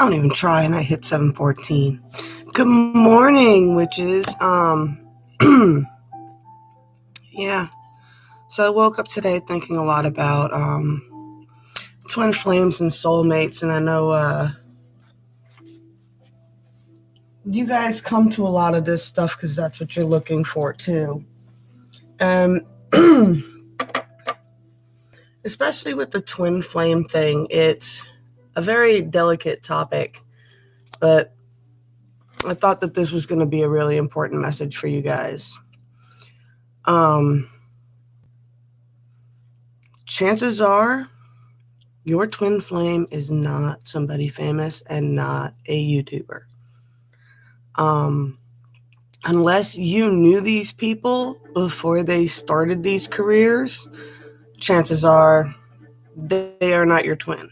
don't even try, and I hit 7:14. Good morning, witches. Yeah. So I woke up today thinking a lot about twin flames and soulmates, and I know you guys come to a lot of this stuff because that's what you're looking for too. Especially with the twin flame thing, it's a very delicate topic, but I thought that this was going to be a really important message for you guys. Chances are your twin flame is not somebody famous and not a YouTuber. Unless you knew these people before they started these careers, chances are they are not your twin.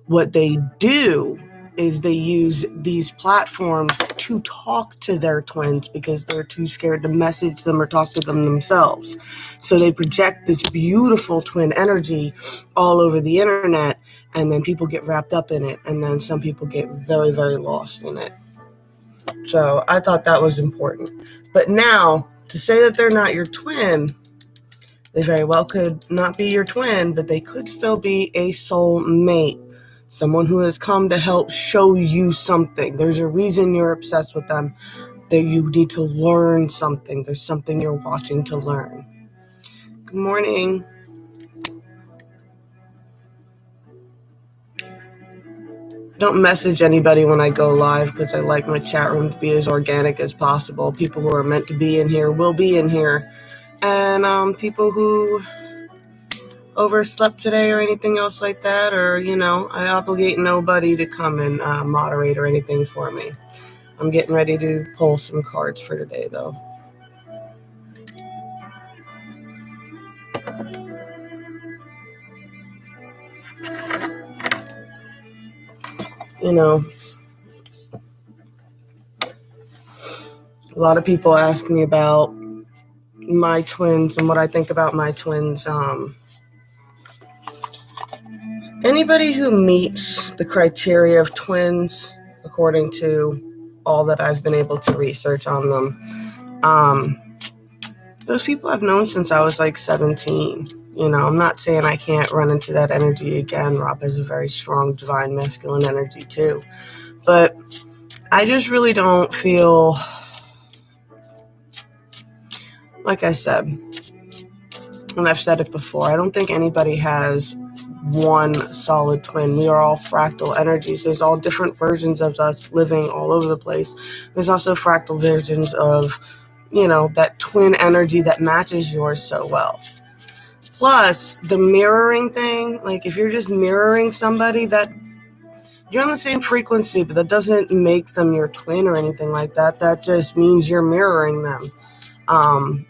What they do is they use these platforms to talk to their twins because they're too scared to message them or talk to them themselves. So they project this beautiful twin energy all over the internet, and then people get wrapped up in it, and then some people get very, very lost in it. So I thought that was important. But now, to say that they're not your twin, they very well could not be your twin, but they could still be a soul mate. Someone who has come to help show you something. There's a reason you're obsessed with them. That you need to learn something. There's something you're watching to learn. Good morning. I don't message anybody when I go live because I like my chat room to be as organic as possible. People who are meant to be in here will be in here. And people who overslept today or anything else like that, or, I obligate nobody to come and moderate or anything for me. I'm getting ready to pull some cards for today, though. A lot of people ask me about my twins and what I think about my twins. Anybody who meets the criteria of twins, according to all that I've been able to research on them, those people I've known since I was like 17. I'm not saying I can't run into that energy again. Rob has a very strong divine masculine energy too. But I just really don't feel, like I said, and I've said it before, I don't think anybody has one solid twin. We are all fractal energies. There's all different versions of us living all over the place. There's also fractal versions of, that twin energy that matches yours so well. Plus, the mirroring thing, like if you're just mirroring somebody, that you're on the same frequency, but that doesn't make them your twin or anything like that. That just means you're mirroring them.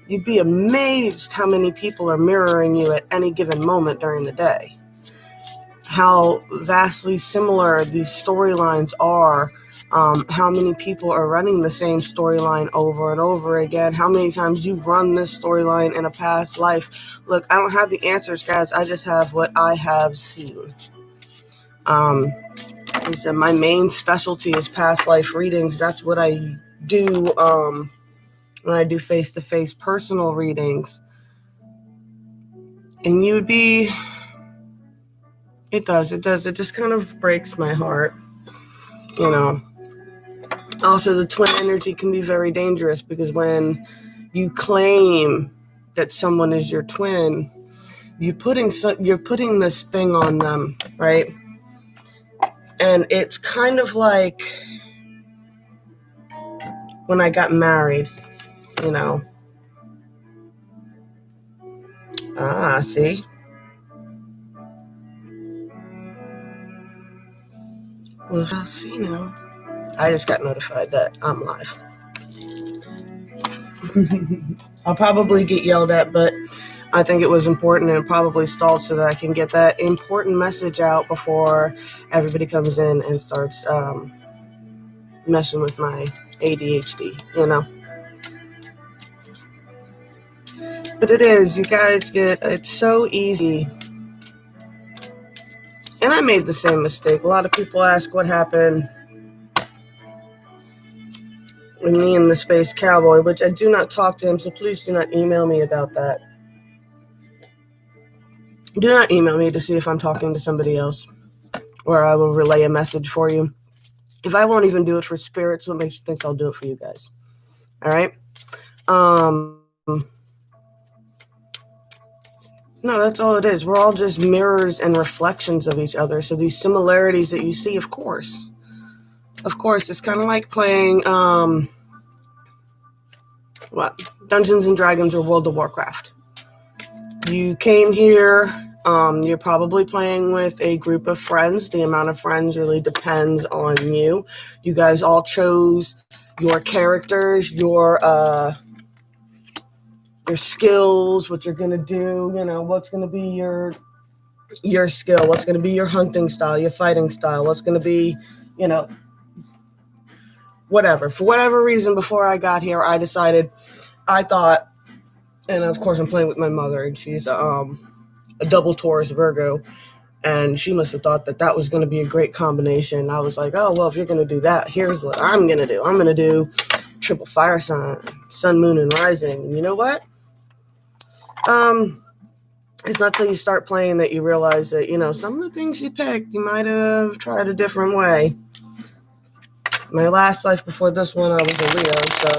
You'd be amazed how many people are mirroring you at any given moment during the day. How vastly similar these storylines are. How many people are running the same storyline over and over again. How many times you've run this storyline in a past life. Look, I don't have the answers, guys. I just have what I have seen. He said my main specialty is past life readings. That's what I do when I do face-to-face personal readings. And you would be... It does. It just kind of breaks my heart. Also, the twin energy can be very dangerous because when you claim that someone is your twin, you're putting this thing on them, right? And it's kind of like when I got married, see? Well, I'll see now. I just got notified that I'm live. I'll probably get yelled at, but I think it was important and probably stalled so that I can get that important message out before everybody comes in and starts messing with my ADHD, But it is, you guys it's so easy. And I made the same mistake. A lot of people ask what happened with me and the Space Cowboy, which I do not talk to him, so please do not email me about that. Do not email me to see if I'm talking to somebody else, or I will relay a message for you. If I won't even do it for spirits, what makes you think I'll do it for you guys? All right? No, that's all it is. We're all just mirrors and reflections of each other. So these similarities that you see, of course, it's kind of like playing, Dungeons and Dragons or World of Warcraft. You came here, you're probably playing with a group of friends. The amount of friends really depends on you. You guys all chose your characters, your skills, what you're going to do, what's going to be your skill, what's going to be your hunting style, your fighting style, what's going to be, whatever. For whatever reason, before I got here, I thought, and of course I'm playing with my mother, and she's a double Taurus Virgo, and she must have thought that was going to be a great combination. I was like, oh, well, if you're going to do that, here's what I'm going to do. I'm going to do triple fire sign, sun, moon, and rising. And you know what? It's not till you start playing that you realize that, some of the things you picked, you might have tried a different way. My last life before this one, I was a Leo, so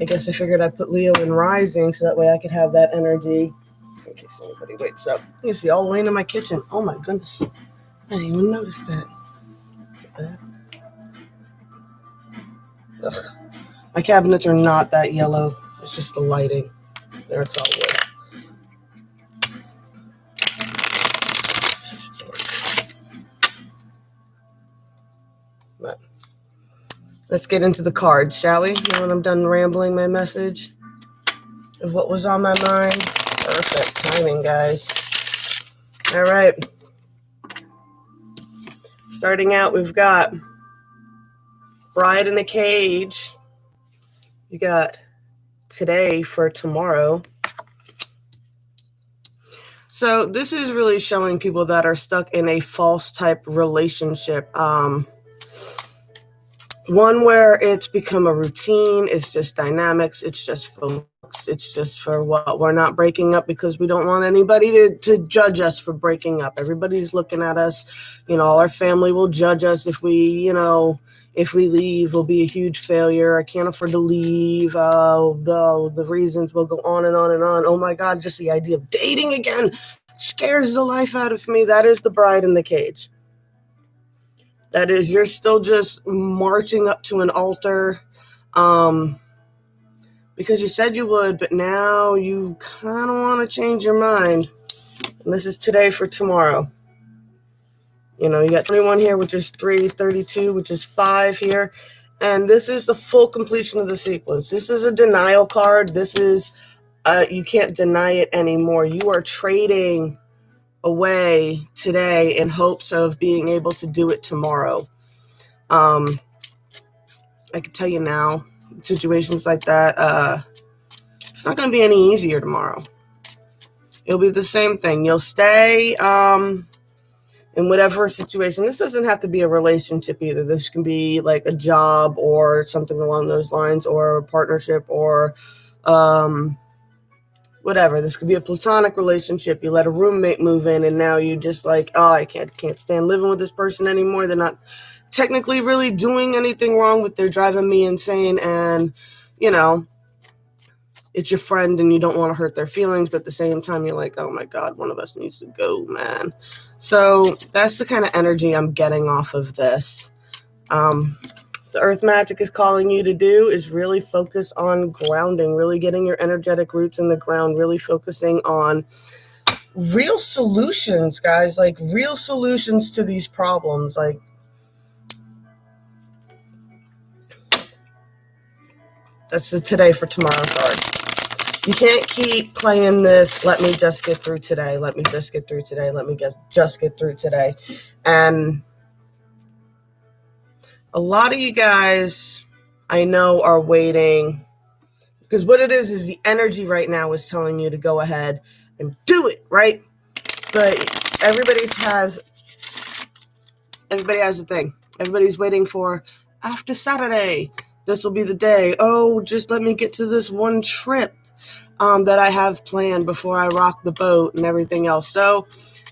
I guess I figured I'd put Leo in rising so that way I could have that energy in case anybody wakes up. You see all the way into my kitchen. Oh my goodness. I didn't even notice that. Ugh. My cabinets are not that yellow. It's just the lighting. There, it's all wood. But let's get into the cards, shall we? Now when I'm done rambling my message of what was on my mind. Perfect timing, guys. All right. Starting out, we've got Bride in a Cage. You got today for tomorrow. So this is really showing people that are stuck in a false type relationship. One where it's become a routine, it's just dynamics, it's just for looks, it's just for what we're not breaking up because we don't want anybody to judge us for breaking up. Everybody's looking at us, all our family will judge us if we leave, we'll be a huge failure. I can't afford to leave. Oh, no, the reasons will go on and on and on. Oh my God, just the idea of dating again scares the life out of me. That is the bride in the cage. That is, you're still just marching up to an altar because you said you would, but now you kind of want to change your mind. And this is today for tomorrow. You got 21 here, which is 3, 32, which is 5 here. And this is the full completion of the sequence. This is a denial card. This is, you can't deny it anymore. You are trading away today in hopes of being able to do it tomorrow. I can tell you now, situations like that, it's not going to be any easier tomorrow. It'll be the same thing. You'll stay in whatever situation. This doesn't have to be a relationship either. This can be like a job or something along those lines, or a partnership, or whatever. This could be a platonic relationship. You let a roommate move in, and now you just like, oh, I can't stand living with this person anymore. They're not technically really doing anything wrong, but they're driving me insane. And, it's your friend and you don't want to hurt their feelings, but at the same time, you're like, oh my God, one of us needs to go, man. So that's the kind of energy I'm getting off of this. The earth magic is calling you to do is really focus on grounding, really getting your energetic roots in the ground, really focusing on real solutions, guys, like real solutions to these problems. Like, that's the today for tomorrow card. You can't keep playing this, let me just get through today, let me just get through today, let me just get through today. And a lot of you guys, I know, are waiting, because what it is the energy right now is telling you to go ahead and do it, right? But everybody has a thing. Everybody's waiting for after Saturday. This will be the day. Oh, just let me get to this one trip that I have planned before I rock the boat and everything else. So,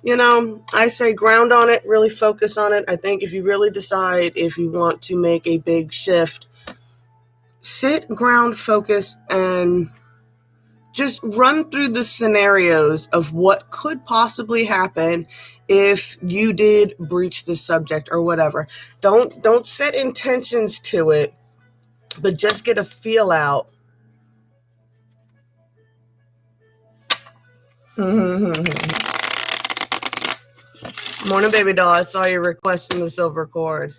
I say ground on it, really focus on it. I think if you really decide if you want to make a big shift, sit, ground, focus, and just run through the scenarios of what could possibly happen if you did breach the subject or whatever. Don't set intentions to it, but just get a feel out. Morning, baby doll. I saw you requesting the silver cord.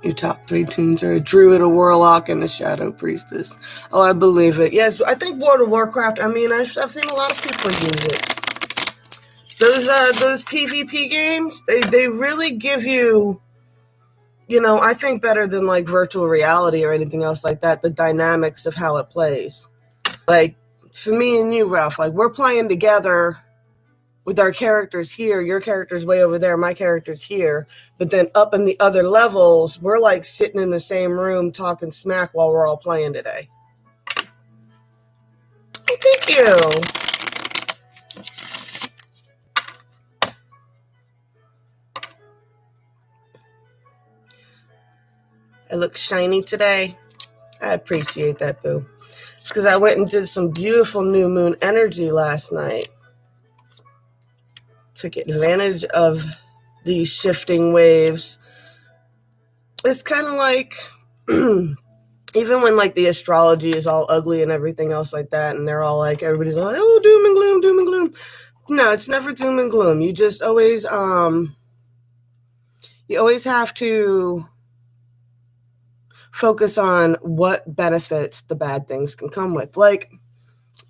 Your top 3 tunes are a druid, a warlock, and a shadow priestess. Oh, I believe it. Yes, I think World of Warcraft, I've seen a lot of people use it. Those PvP games, they really give you, I think better than like virtual reality or anything else like that, the dynamics of how it plays. Like, for me and you, Ralph, like, we're playing together with our characters here, your character's way over there, my character's here, but then up in the other levels, we're like sitting in the same room talking smack while we're all playing today. Hey, thank you. I look shiny today. I appreciate that, boo. It's because I went and did some beautiful new moon energy last night. Took advantage of these shifting waves. It's kind of like, even when like the astrology is all ugly and everything else like that, and they're all like, everybody's like, oh, doom and gloom, doom and gloom. No, it's never doom and gloom. You just always, you always have to focus on what benefits the bad things can come with. Like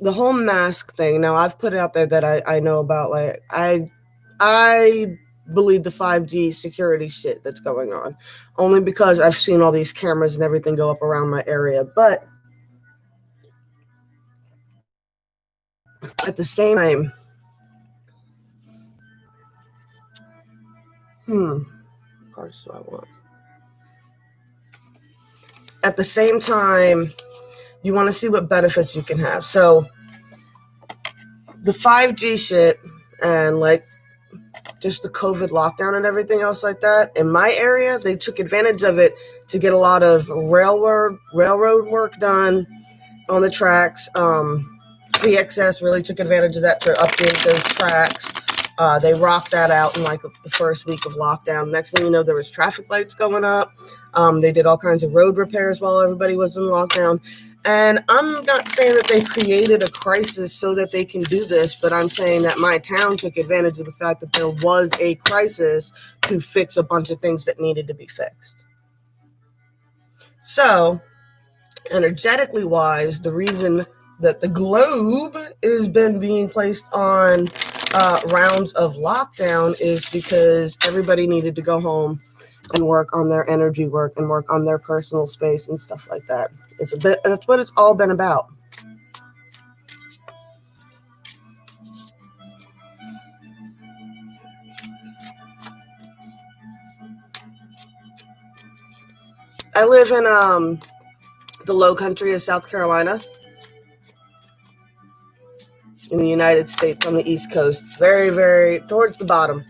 the whole mask thing. Now I've put it out there that I know about, like, I believe the 5G security shit that's going on, only because I've seen all these cameras and everything go up around my area. But at the same time, what cards do I want? At the same time, you want to see what benefits you can have. So the 5G shit and like just the COVID lockdown and everything else like that, in my area, they took advantage of it to get a lot of railroad work done on the tracks. CXS really took advantage of that to update those tracks. They rocked that out in like the first week of lockdown. Next thing you know, there was traffic lights going up. They did all kinds of road repairs while everybody was in lockdown. And I'm not saying that they created a crisis so that they can do this, but I'm saying that my town took advantage of the fact that there was a crisis to fix a bunch of things that needed to be fixed. So, energetically wise, the reason that the globe has been being placed on rounds of lockdown is because everybody needed to go home and work on their energy work and work on their personal space and stuff like that. That's what it's all been about. I live in the low country of South Carolina in the United States on the East Coast, very, very towards the bottom.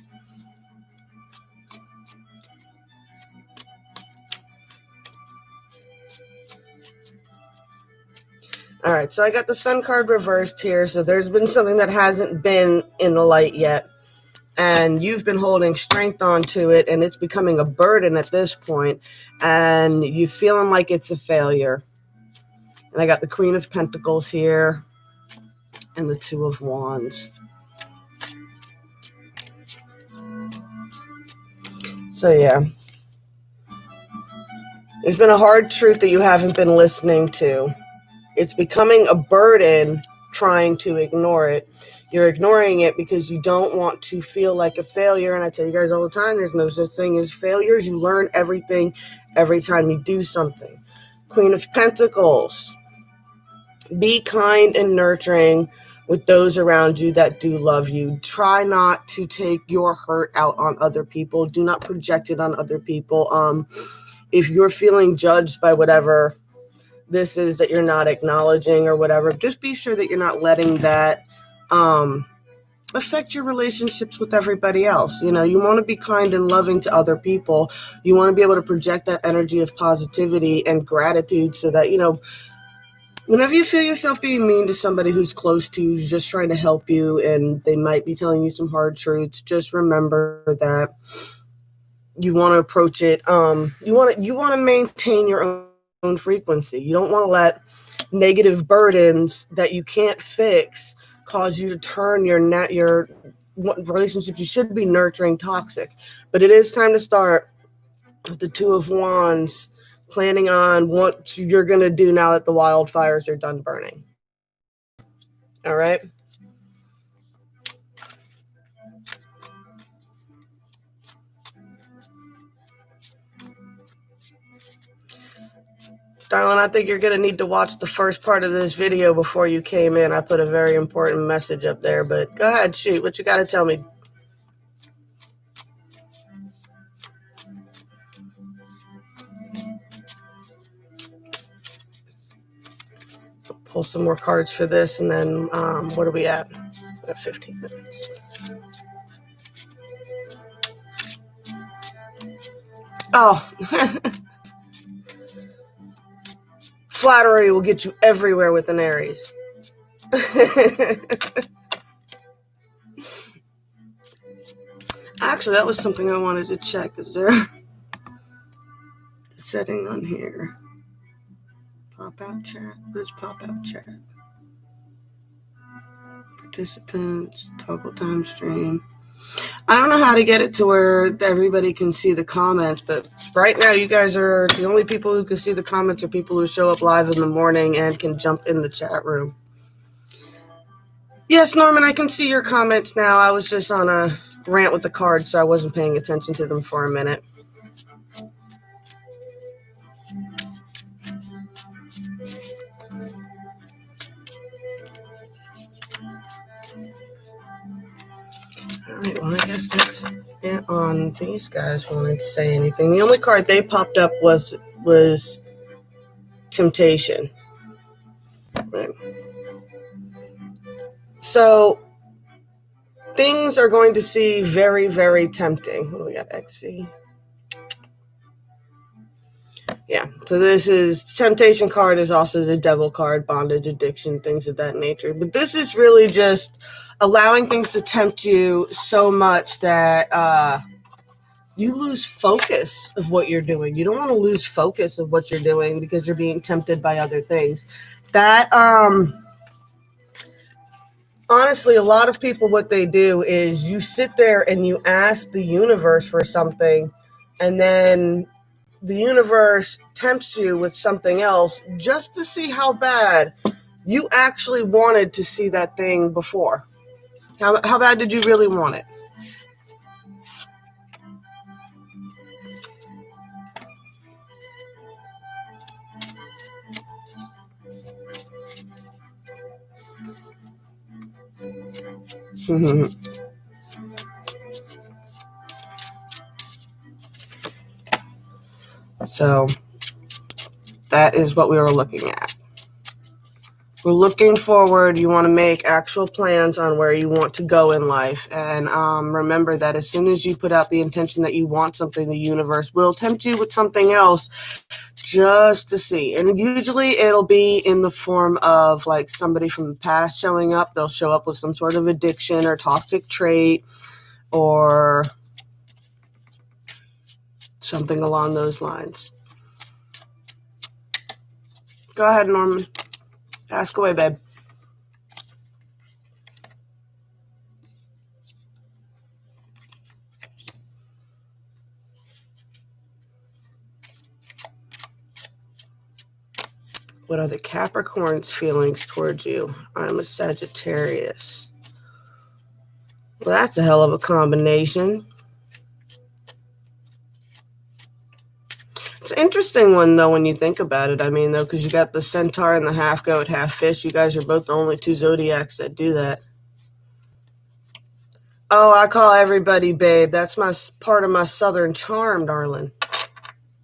All right, so I got the sun card reversed here. So there's been something that hasn't been in the light yet, and you've been holding strength onto it, and it's becoming a burden at this point, and you feeling like it's a failure. And I got the Queen of Pentacles here and the Two of Wands. So yeah, there's been a hard truth that you haven't been listening to. It's becoming a burden trying to ignore it. You're ignoring it because you don't want to feel like a failure. And I tell you guys all the time, there's no such thing as failures. You learn everything every time you do something. Queen of Pentacles. Be kind and nurturing with those around you that do love you. Try not to take your hurt out on other people. Do not project it on other people. If you're feeling judged by whatever this is that you're not acknowledging or whatever, just be sure that you're not letting that affect your relationships with everybody else. You want to be kind and loving to other people. You want to be able to project that energy of positivity and gratitude so that, whenever you feel yourself being mean to somebody who's close to you, who's just trying to help you, and they might be telling you some hard truths, just remember that you want to approach it. You want to maintain your own frequency. You don't want to let negative burdens that you can't fix cause you to turn your relationships you should be nurturing toxic. But it is time to start with the Two of Wands, planning on what you're going to do now that the wildfires are done burning. All right? Darling, I think you're going to need to watch the first part of this video before you came in. I put a very important message up there, but go ahead, shoot. What you got to tell me? Pull some more cards for this, and then what are we at? We have 15 minutes. Oh, flattery will get you everywhere with an Aries. Actually, that was something I wanted to check. Is there a setting on here? Pop out chat? What is pop out chat? Participants, toggle time stream. I don't know how to get it to where everybody can see the comments, but right now you guys are the only people who can see the comments are people who show up live in the morning and can jump in the chat room. Yes, Norman, I can see your comments now. I was just on a rant with the cards, so I wasn't paying attention to them for a minute. All right, well, I guess that's it on these guys wanting to say anything. The only card they popped up was Temptation. Right. So things are going to seem very, very tempting. What do we got? XV. Yeah, so this is Temptation card is also the Devil card, bondage, addiction, things of that nature. But this is really just allowing things to tempt you so much that you lose focus of what you're doing. You don't want to lose focus of what you're doing because you're being tempted by other things. That, honestly, a lot of people, what they do is you sit there and you ask the universe for something, and then the universe tempts you with something else just to see how bad you actually wanted to see that thing before. How bad did you really want it? So that is what we were looking at. We're looking forward. You want to make actual plans on where you want to go in life. And remember that as soon as you put out the intention that you want something, the universe will tempt you with something else just to see. And usually it'll be in the form of like somebody from the past showing up. They'll show up with some sort of addiction or toxic trait or something along those lines. Go ahead, Norman. Ask away, babe. What are the Capricorn's feelings towards you? I'm a Sagittarius. Well, that's a hell of a combination. It's an interesting one, though, when you think about it. I mean, though, because you got the centaur and the half goat, half fish. You guys are both the only two zodiacs that do that. Oh, I call everybody babe. That's my part of my southern charm, darling.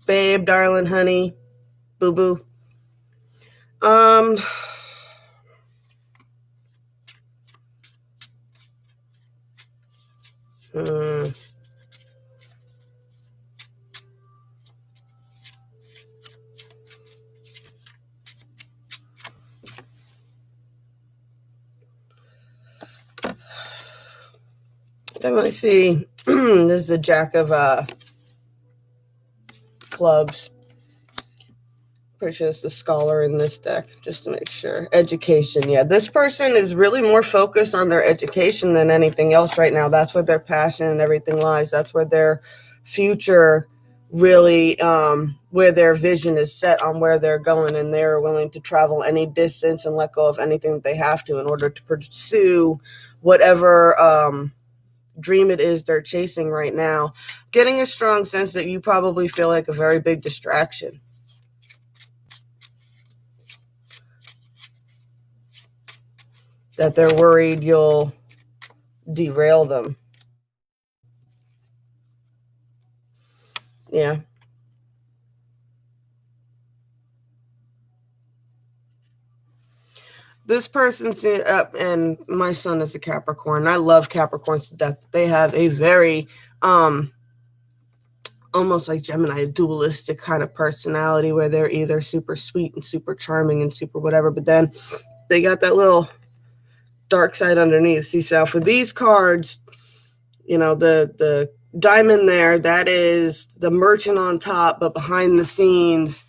Babe, darling, honey, boo-boo. Definitely see. This is a jack of clubs. Pretty sure it's the scholar in this deck, just to make sure. Education, yeah. This person is really more focused on their education than anything else right now. That's where their passion and everything lies. That's where their future really, where their vision is set on where they're going, and they're willing to travel any distance and let go of anything that they have to in order to pursue whatever dream it is they're chasing right now. Getting a strong sense that you probably feel like a very big distraction. That they're worried you'll derail them. Yeah. This person's and my son is a Capricorn. I love Capricorns to death. They have a very almost like Gemini, a dualistic kind of personality where they're either super sweet and super charming and super whatever, but then they got that little dark side underneath. See, so for these cards, you know, the diamond there, that is the merchant on top, but behind the scenes,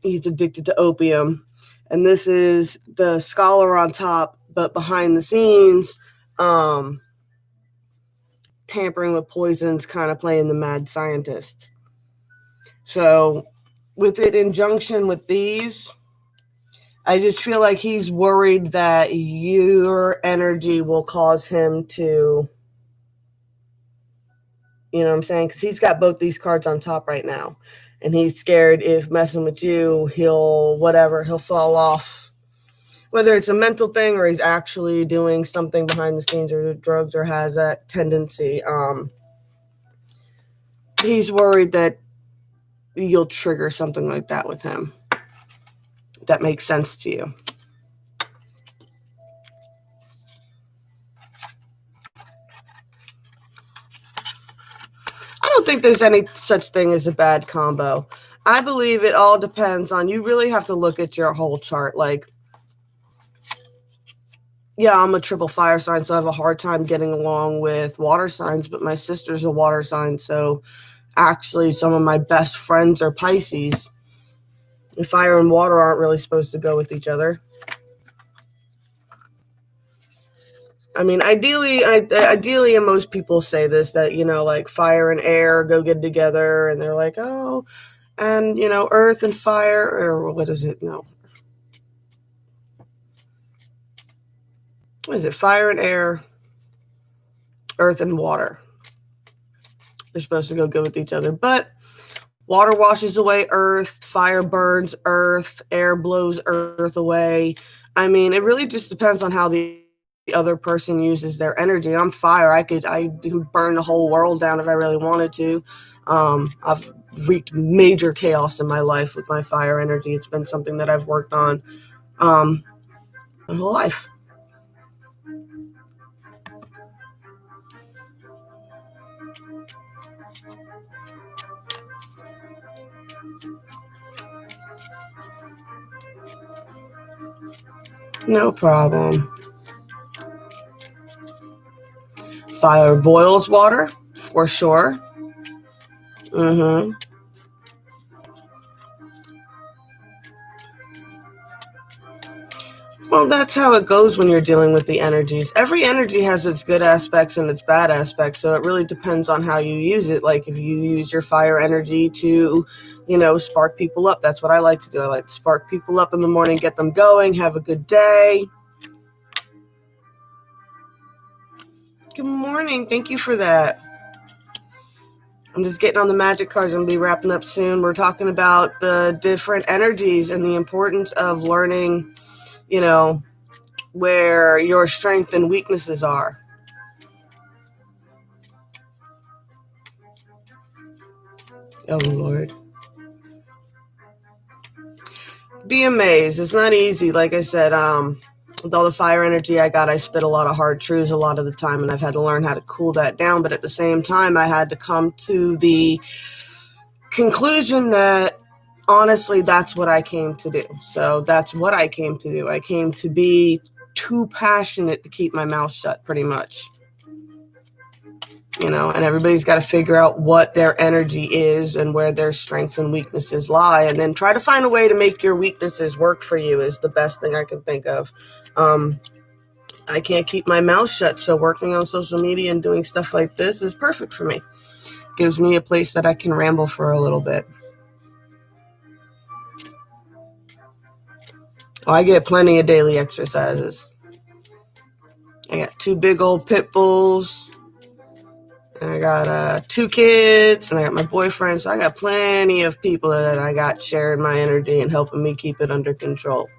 he's addicted to opium. And this is the scholar on top, but behind the scenes, tampering with poisons, kind of playing the mad scientist. So with it in junction with these, I just feel like he's worried that your energy will cause him to, you know what I'm saying? Because he's got both these cards on top right now. And he's scared if messing with you, he'll fall off. Whether it's a mental thing or he's actually doing something behind the scenes or drugs or has that tendency. He's worried that you'll trigger something like that with him. If that makes sense to you. I don't think there's any such thing as a bad combo. I believe it all depends on, you really have to look at your whole chart. Like, yeah, I'm a triple fire sign, so I have a hard time getting along with water signs, but my sister's a water sign, so actually some of my best friends are Pisces. And fire and water aren't really supposed to go with each other. I mean, ideally, and most people say this, that, you know, like fire and air go good together, and they're like, oh, and, you know, earth and fire, or what is it? No. What is it? Fire and air, earth and water. They're supposed to go good with each other, but water washes away earth, fire burns earth, air blows earth away. I mean, it really just depends on how the other person uses their energy. I'm fire. I could burn the whole world down if I really wanted to. I've wreaked major chaos in my life with my fire energy. It's been something that I've worked on my whole life. No problem. Fire boils water, for sure. Well, that's how it goes when you're dealing with the energies. Every energy has its good aspects and its bad aspects, so it really depends on how you use it. Like, if you use your fire energy to, you know, spark people up, that's what I like to do. I like to spark people up in the morning, get them going, have a good day. Good morning. Thank you for that. I'm just getting on the magic cards. I'm going to be wrapping up soon. We're talking about the different energies and the importance of learning, where your strengths and weaknesses are. Oh, Lord. Be amazed. It's not easy. Like I said, with all the fire energy I got, I spit a lot of hard truths a lot of the time, and I've had to learn how to cool that down. But at the same time, I had to come to the conclusion that honestly, that's what I came to do. So that's what I came to do. I came to be too passionate to keep my mouth shut, pretty much. And everybody's got to figure out what their energy is and where their strengths and weaknesses lie, and then try to find a way to make your weaknesses work for you is the best thing I can think of. I can't keep my mouth shut, so working on social media and doing stuff like this is perfect for me. Gives me a place that I can ramble for a little bit. Oh, I get plenty of daily exercises. I got 2 big old pit bulls. I got 2 kids, and I got my boyfriend. So I got plenty of people that I got sharing my energy and helping me keep it under control.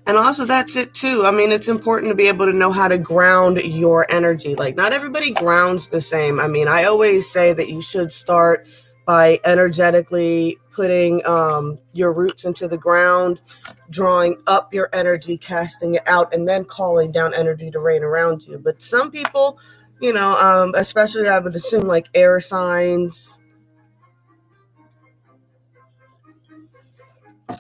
And also, that's it too. I mean, it's important to be able to know how to ground your energy. Like, not everybody grounds the same. I mean, I always say that you should start by energetically putting your roots into the ground, drawing up your energy, casting it out, and then calling down energy to rain around you. But some people, especially I would assume like air signs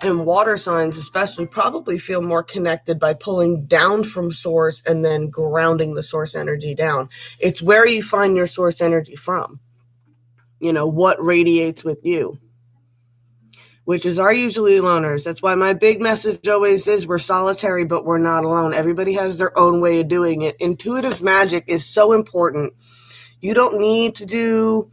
and water signs especially, probably feel more connected by pulling down from source and then grounding the source energy down. It's where you find your source energy from, what radiates with you, which is our usually loners. That's why my big message always is we're solitary, but we're not alone. Everybody has their own way of doing it. Intuitive magic is so important. You don't need to do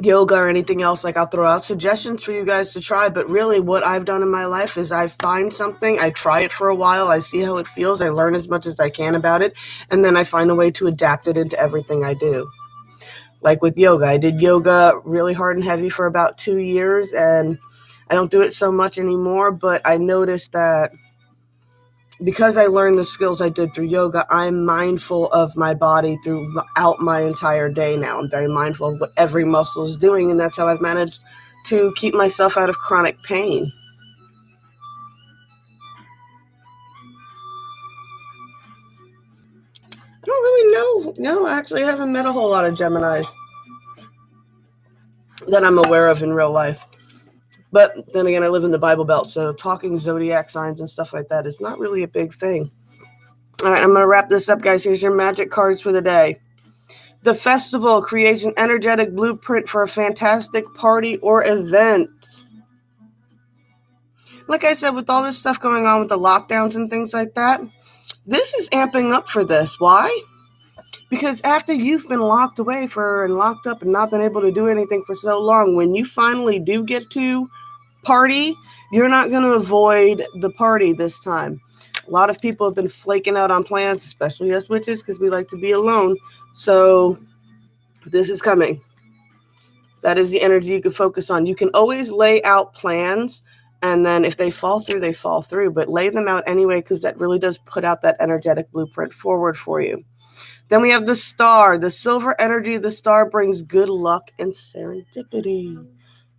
yoga or anything else. Like, I'll throw out suggestions for you guys to try, but really what I've done in my life is I find something, I try it for a while, I see how it feels, I learn as much as I can about it, and then I find a way to adapt it into everything I do. Like with yoga, I did yoga really hard and heavy for about 2 years, and I don't do it so much anymore, but I noticed that because I learned the skills I did through yoga, I'm mindful of my body throughout my entire day now. I'm very mindful of what every muscle is doing, and that's how I've managed to keep myself out of chronic pain. I don't really know. No, actually, I haven't met a whole lot of Geminis that I'm aware of in real life. But then again, I live in the Bible Belt, so talking zodiac signs and stuff like that is not really a big thing. All right, I'm going to wrap this up, guys. Here's your magic cards for the day. The festival creates an energetic blueprint for a fantastic party or event. Like I said, with all this stuff going on with the lockdowns and things like that, this is amping up for this. Why? Because after you've been locked away and locked up and not been able to do anything for so long, when you finally do get to party, you're not going to avoid the party this time. A lot of people have been flaking out on plans, especially us witches, because we like to be alone. So this is coming. That is the energy you can focus on. You can always lay out plans, and then if they fall through, they fall through. But lay them out anyway, because that really does put out that energetic blueprint forward for you. Then we have the star. The silver energy of the star brings good luck and serendipity.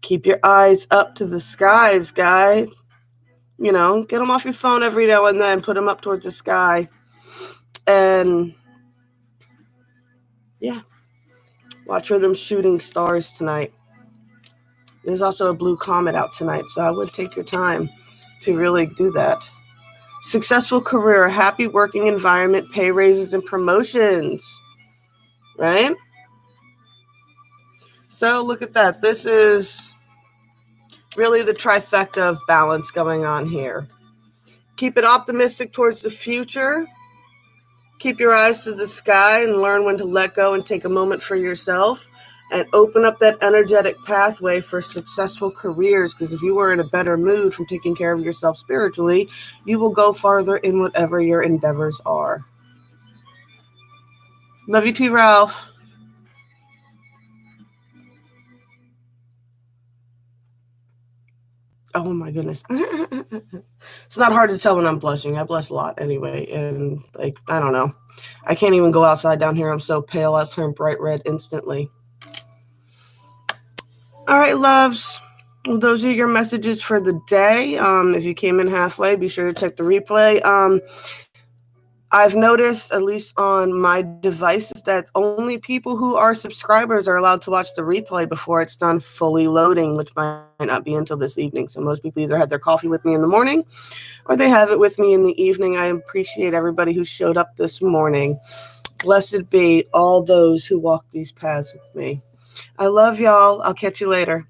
Keep your eyes up to the skies, guys. Get them off your phone every now and then. Put them up towards the sky. And, yeah. Watch for them shooting stars tonight. There's also a blue comet out tonight, so I would take your time to really do that. Successful career, happy working environment, pay raises, and promotions. Right? So look at that. This is really the trifecta of balance going on here. Keep it optimistic towards the future. Keep your eyes to the sky and learn when to let go and take a moment for yourself, and open up that energetic pathway for successful careers, because if you are in a better mood from taking care of yourself spiritually, you will go farther in whatever your endeavors are. Love you too, Ralph. Oh my goodness. It's not hard to tell when I'm blushing. I blush a lot anyway. And like, I don't know. I can't even go outside down here. I'm so pale. I turn bright red instantly. All right, loves. Well, those are your messages for the day. If you came in halfway, be sure to check the replay. I've noticed, at least on my devices, that only people who are subscribers are allowed to watch the replay before it's done fully loading, which might not be until this evening. So most people either had their coffee with me in the morning or they have it with me in the evening. I appreciate everybody who showed up this morning. Blessed be all those who walk these paths with me. I love y'all. I'll catch you later.